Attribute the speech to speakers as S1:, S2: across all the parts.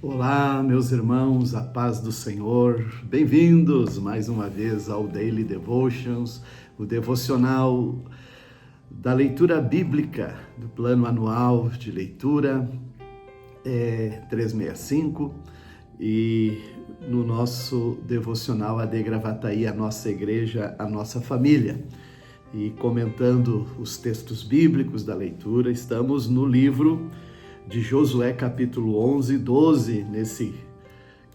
S1: Olá, meus irmãos, a paz do Senhor. Bem-vindos mais uma vez ao Daily Devotions, o devocional da leitura bíblica do plano anual de leitura 365 e no nosso devocional AD Gravataí, a nossa igreja, a nossa família. E comentando os textos bíblicos da leitura, estamos no livro de Josué, capítulo 11 e 12, nesse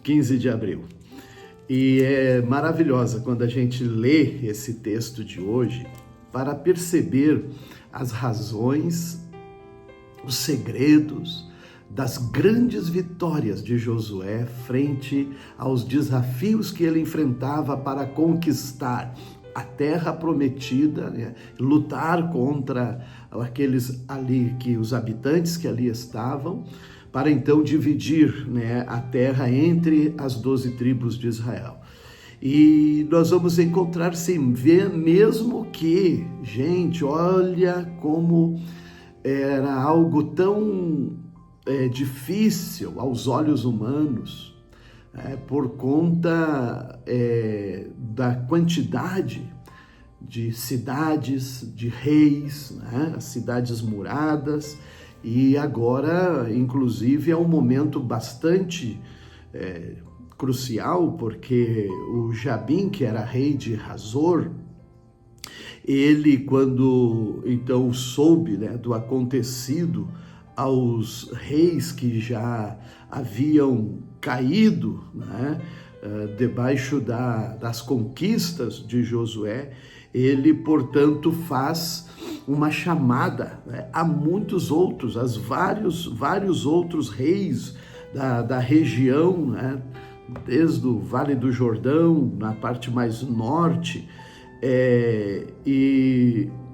S1: 15 de abril. E é maravilhosa quando a gente lê esse texto de hoje para perceber as razões, os segredos das grandes vitórias de Josué frente aos desafios que ele enfrentava para conquistar a terra prometida, né? Lutar contra aqueles ali, os habitantes que ali estavam, para então dividir, né, a terra entre as 12 tribos de Israel. E nós vamos encontrar, sim, ver mesmo que, gente, olha como era algo tão difícil aos olhos humanos, por conta da quantidade de cidades, de reis, né? As cidades muradas, e agora, inclusive, é um momento bastante crucial, porque o Jabim, que era rei de Hazor, ele, quando então soube, né, do acontecido aos reis que já haviam caído, né, debaixo das conquistas de Josué, ele, portanto, faz uma chamada, né, a muitos outros, vários outros reis da região, né, desde o Vale do Jordão, na parte mais norte,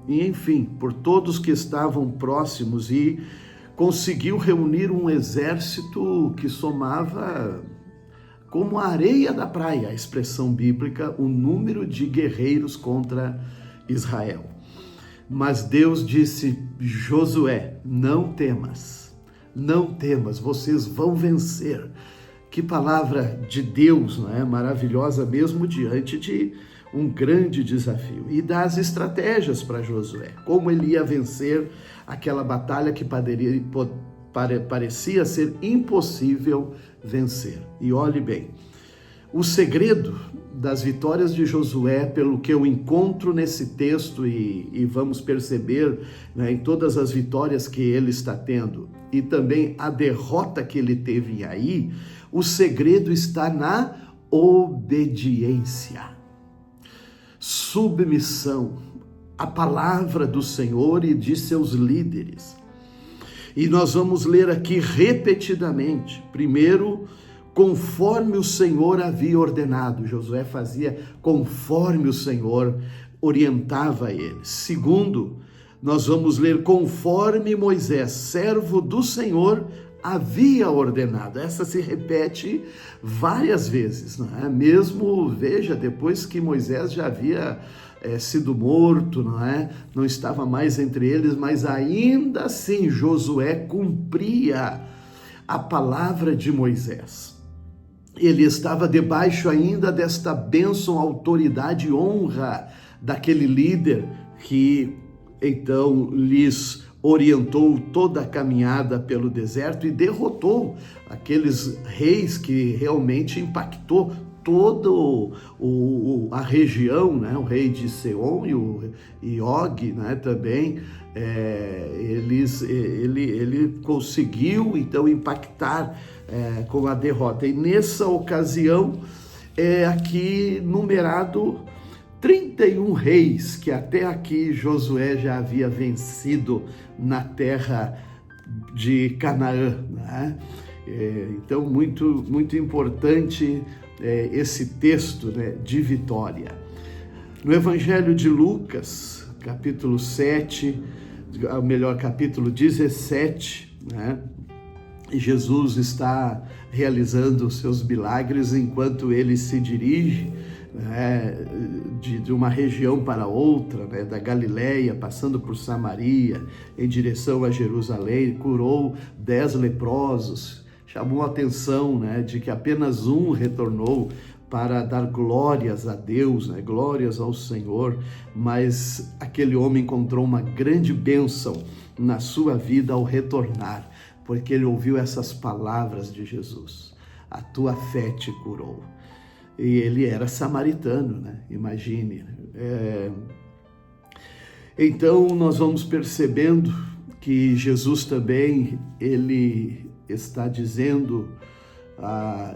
S1: enfim, por todos que estavam próximos, e conseguiu reunir um exército que somava como a areia da praia, a expressão bíblica, o número de guerreiros contra Israel. Mas Deus disse: Josué, não temas, vocês vão vencer. Que palavra de Deus, não é? Maravilhosa mesmo diante de um grande desafio. E dá as estratégias para Josué, como ele ia vencer aquela batalha que parecia ser impossível vencer. E olhe bem, o segredo das vitórias de Josué, pelo que eu encontro nesse texto e vamos perceber, né, em todas as vitórias que ele está tendo e também a derrota que ele teve aí, o segredo está na obediência, submissão à palavra do Senhor e de seus líderes. E nós vamos ler aqui repetidamente. Primeiro, conforme o Senhor havia ordenado. Josué fazia conforme o Senhor orientava ele. Segundo, nós vamos ler conforme Moisés, servo do Senhor, havia ordenado. Essa se repete várias vezes, não é? Mesmo, veja, depois que Moisés já havia sido morto, não é? Não estava mais entre eles, mas ainda assim Josué cumpria a palavra de Moisés. Ele estava debaixo ainda desta bênção, autoridade e honra daquele líder que então lhes orientou toda a caminhada pelo deserto e derrotou aqueles reis que realmente impactou toda a região, né? O rei de Seom e Og, né? Também ele conseguiu então impactar com a derrota. E nessa ocasião aqui numerado 31 reis que até aqui Josué já havia vencido na terra de Canaã, né? Então, muito importante esse texto, né, de vitória. No Evangelho de Lucas, capítulo 7, ou melhor, capítulo 17, né? Jesus está realizando os seus milagres enquanto ele se dirige, né, de uma região para outra, né, da Galileia, passando por Samaria, em direção a Jerusalém, curou 10 leprosos, chamou a atenção, né, de que apenas um retornou para dar glórias a Deus, né, glórias ao Senhor, mas aquele homem encontrou uma grande bênção na sua vida ao retornar, porque ele ouviu essas palavras de Jesus: a tua fé te curou. E ele era samaritano, né? Imagine. Então nós vamos percebendo que Jesus também, ele está dizendo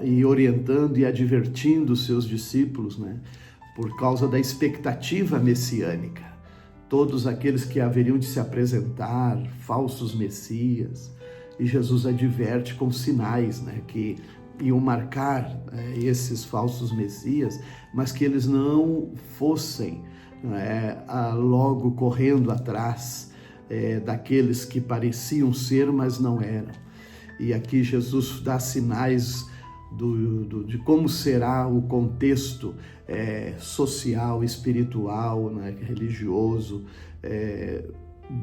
S1: e orientando e advertindo os seus discípulos, né? Por causa da expectativa messiânica. Todos aqueles que haveriam de se apresentar, falsos messias, e Jesus adverte com sinais, né? Que iam marcar esses falsos messias, mas que eles não fossem logo correndo atrás daqueles que pareciam ser, mas não eram. E aqui Jesus dá sinais de como será o contexto social, espiritual, né, religioso,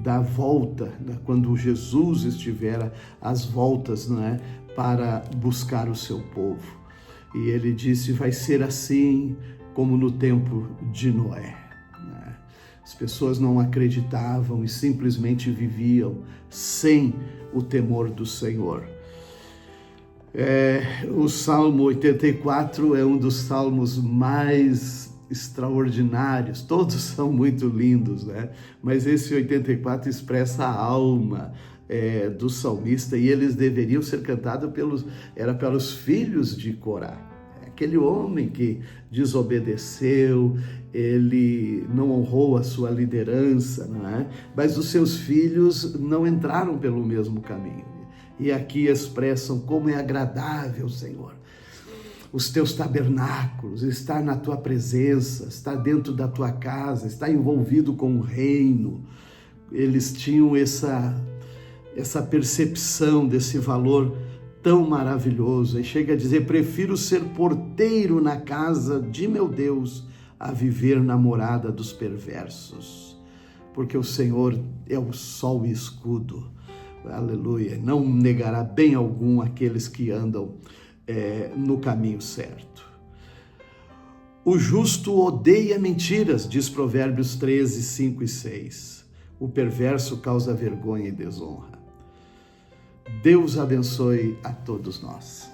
S1: da volta, quando Jesus estiver às voltas, né, para buscar o seu povo. E ele disse: vai ser assim como no tempo de Noé. As pessoas não acreditavam e simplesmente viviam sem o temor do Senhor. O Salmo 84 é um dos salmos mais extraordinários, todos são muito lindos, né? Mas esse 84 expressa a alma do salmista, e eles deveriam ser cantados pelos filhos de Corá. Aquele homem que desobedeceu, ele não honrou a sua liderança, não é? Mas os seus filhos não entraram pelo mesmo caminho. E aqui expressam como é agradável, Senhor, os teus tabernáculos, estar na tua presença, estar dentro da tua casa, estar envolvido com o reino. Eles tinham essa percepção desse valor tão maravilhoso. E chega a dizer: prefiro ser porteiro na casa de meu Deus a viver na morada dos perversos, porque o Senhor é o sol e escudo. Aleluia. Não negará bem algum aqueles que andam no caminho certo. O justo odeia mentiras, diz Provérbios 13, 5 e 6. O perverso causa vergonha e desonra. Deus abençoe a todos nós.